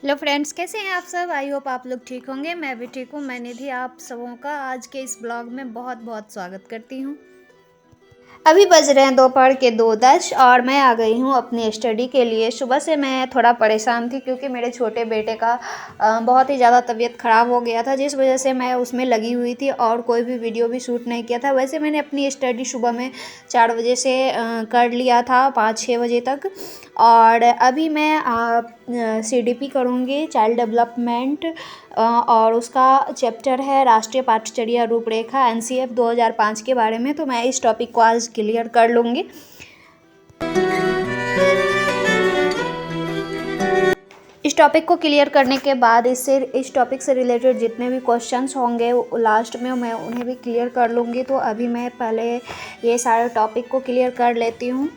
Hello friends, कैसे हैं आप सब। आई होप आप लोग ठीक होंगे। मैं भी ठीक हूँ। मैं निधि आप सबों का आज के इस ब्लॉग में बहुत बहुत स्वागत करती हूँ। अभी बज रहे हैं दोपहर के 2:10 और मैं आ गई हूँ अपनी स्टडी के लिए। सुबह से मैं थोड़ा परेशान थी क्योंकि मेरे छोटे बेटे का बहुत ही ज़्यादा तबीयत ख़राब हो गया था, जिस वजह से मैं उसमें लगी हुई थी और कोई भी वीडियो भी शूट नहीं किया था। वैसे मैंने अपनी स्टडी सुबह में 4 बजे से कर लिया था 5-6 बजे तक। और अभी मैं CDP करूँगी, चाइल्ड डेवलपमेंट, और उसका चैप्टर है राष्ट्रीय पाठ्यचर्या रूपरेखा NCF 2005 के बारे में। तो मैं इस टॉपिक को आज क्लियर कर लूँगी। इस टॉपिक को क्लियर करने के बाद इस टॉपिक से रिलेटेड जितने भी क्वेश्चंस होंगे लास्ट में मैं उन्हें भी क्लियर कर लूँगी। तो अभी मैं पहले ये सारे टॉपिक को क्लियर कर लेती हूँ।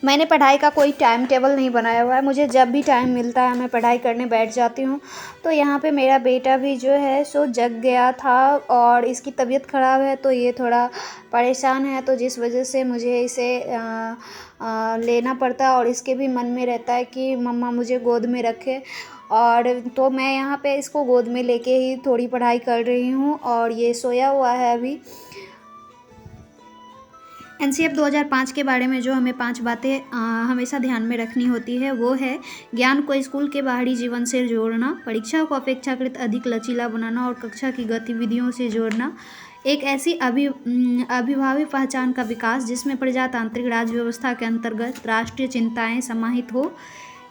मैंने पढ़ाई का कोई टाइम टेबल नहीं बनाया हुआ है। मुझे जब भी टाइम मिलता है मैं पढ़ाई करने बैठ जाती हूँ। तो यहाँ पे मेरा बेटा भी जो है सो जग गया था और इसकी तबीयत ख़राब है, तो ये थोड़ा परेशान है, तो जिस वजह से मुझे इसे लेना पड़ता है और इसके भी मन में रहता है कि मम्मा मुझे गोद में रखे। और तो मैं यहाँ पे इसको गोद में लेके ही थोड़ी पढ़ाई कर रही हूँ और ये सोया हुआ है अभी। NCF 2005 के बारे में जो हमें 5 बातें हमेशा ध्यान में रखनी होती है वो है: ज्ञान को स्कूल के बाहरी जीवन से जोड़ना, परीक्षा को अपेक्षाकृत अधिक लचीला बनाना और कक्षा की गतिविधियों से जोड़ना, एक ऐसी अभिभावी पहचान का विकास जिसमें प्रजातांत्रिक राज्य व्यवस्था के अंतर्गत राष्ट्रीय चिंताएं समाहित हो,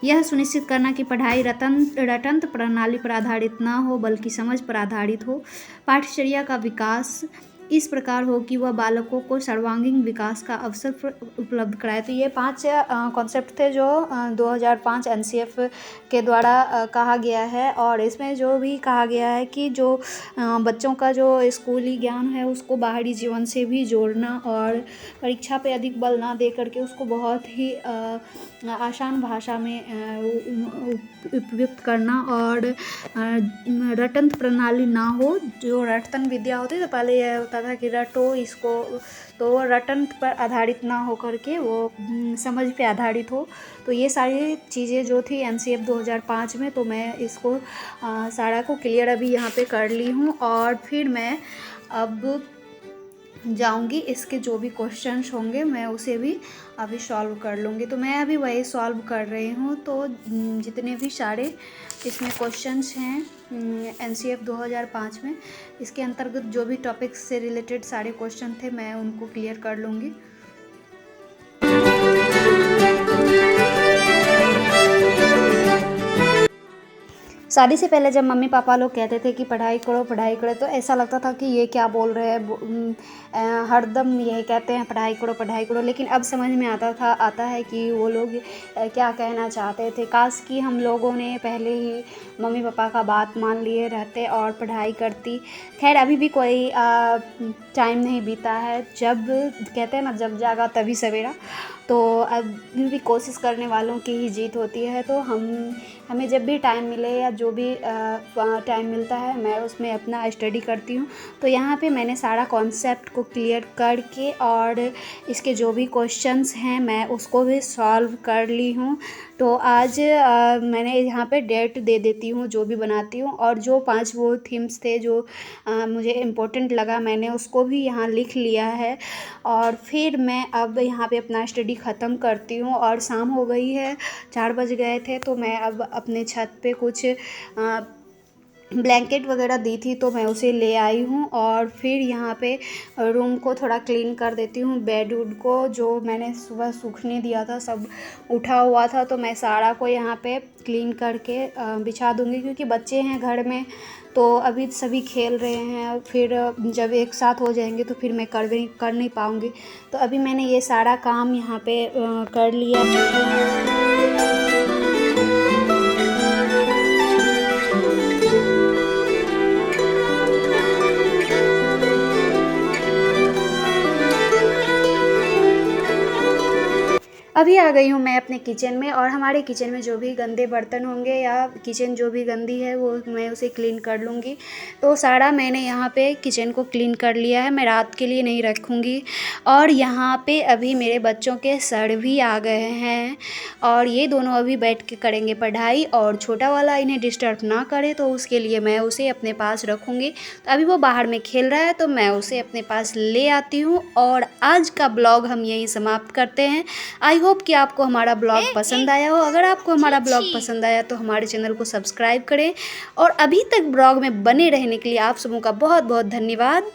यह सुनिश्चित करना कि पढ़ाई रटंत प्रणाली पर आधारित न हो बल्कि समझ पर आधारित हो, पाठ्यचर्या का विकास इस प्रकार हो कि वह बालकों को सर्वांगीण विकास का अवसर उपलब्ध कराए। तो ये 5 कॉन्सेप्ट थे जो 2005 NCF के द्वारा कहा गया है। और इसमें जो भी कहा गया है कि जो बच्चों का जो स्कूली ज्ञान है उसको बाहरी जीवन से भी जोड़ना और परीक्षा पे अधिक बल ना दे करके उसको बहुत ही आसान भाषा में उपयुक्त करना, और रटंत प्रणाली ना हो। जो रटतन विद्या होती है तो पहले यह होता था कि रटो इसको, तो रटन पर आधारित ना हो करके वो समझ पे आधारित हो। तो ये सारी चीज़ें जो थी NCF 2005 में, तो मैं इसको सारा को क्लियर अभी यहाँ पे कर ली हूँ। और फिर मैं अब जाऊंगी, इसके जो भी क्वेश्चंस होंगे मैं उसे भी अभी सॉल्व कर लूँगी। तो मैं अभी वही सॉल्व कर रही हूँ। तो जितने भी सारे इसमें क्वेश्चंस हैं NCF 2005 में, इसके अंतर्गत जो भी टॉपिक्स से रिलेटेड सारे क्वेश्चन थे मैं उनको क्लियर कर लूँगी। शादी से पहले जब मम्मी पापा लोग कहते थे कि पढ़ाई करो पढ़ाई करो, तो ऐसा लगता था कि ये क्या बोल रहे हैं, हरदम यही कहते हैं पढ़ाई करो पढ़ाई करो। लेकिन अब समझ में आता है कि वो लोग क्या कहना चाहते थे। काश कि हम लोगों ने पहले ही मम्मी पापा का बात मान लिए रहते और पढ़ाई करती। खैर अभी भी कोई टाइम नहीं बीता है। जब कहते हैं ना, जब जागा तभी सवेरा। तो अभी भी कोशिश करने वालों की ही जीत होती है। तो हमें जब भी टाइम मिले या जो भी टाइम मिलता है मैं उसमें अपना स्टडी करती हूँ। तो यहाँ पे मैंने सारा कॉन्सेप्ट को क्लियर करके और इसके जो भी क्वेश्चंस हैं मैं उसको भी सॉल्व कर ली हूँ। तो आज मैंने यहाँ पे डेट दे देती हूँ जो भी बनाती हूँ, और जो 5 वो थीम्स थे जो मुझे इम्पोर्टेंट लगा मैंने उसको भी यहाँ लिख लिया है। और फिर मैं अब यहाँ पे अपना स्टडी ख़त्म करती हूँ और शाम हो गई है, 4 बज गए थे। तो मैं अब अपने छत पे कुछ ब्लैंकेट वगैरह दी थी तो मैं उसे ले आई हूँ और फिर यहाँ पे रूम को थोड़ा क्लीन कर देती हूँ। बेड वुड को जो मैंने सुबह सूखने दिया था सब उठा हुआ था, तो मैं सारा को यहाँ पे क्लीन करके बिछा दूँगी, क्योंकि बच्चे हैं घर में तो अभी सभी खेल रहे हैं। फिर जब एक साथ हो जाएंगे तो फिर मैं कर नहीं पाऊँगी। तो अभी मैंने ये सारा काम यहाँ पे कर लिया। अभी आ गई हूँ मैं अपने किचन में, और हमारे किचन में जो भी गंदे बर्तन होंगे या किचन जो भी गंदी है वो मैं उसे क्लीन कर लूँगी। तो सारा मैंने यहाँ पे किचन को क्लीन कर लिया है, मैं रात के लिए नहीं रखूँगी। और यहाँ पे अभी मेरे बच्चों के सर भी आ गए हैं और ये दोनों अभी बैठ के करेंगे पढ़ाई, और छोटा वाला इन्हें डिस्टर्ब ना करे तो उसके लिए मैं उसे अपने पास रखूँगी। तो अभी वो बाहर में खेल रहा है तो मैं उसे अपने पास ले आती हूँ, और आज का ब्लॉग हम यहीं समाप्त करते हैं। आई होप कि आपको हमारा ब्लॉग पसंद आया हो। अगर आपको हमारा ब्लॉग पसंद आया तो हमारे चैनल को सब्सक्राइब करें, और अभी तक ब्लॉग में बने रहने के लिए आप सबों का बहुत बहुत धन्यवाद।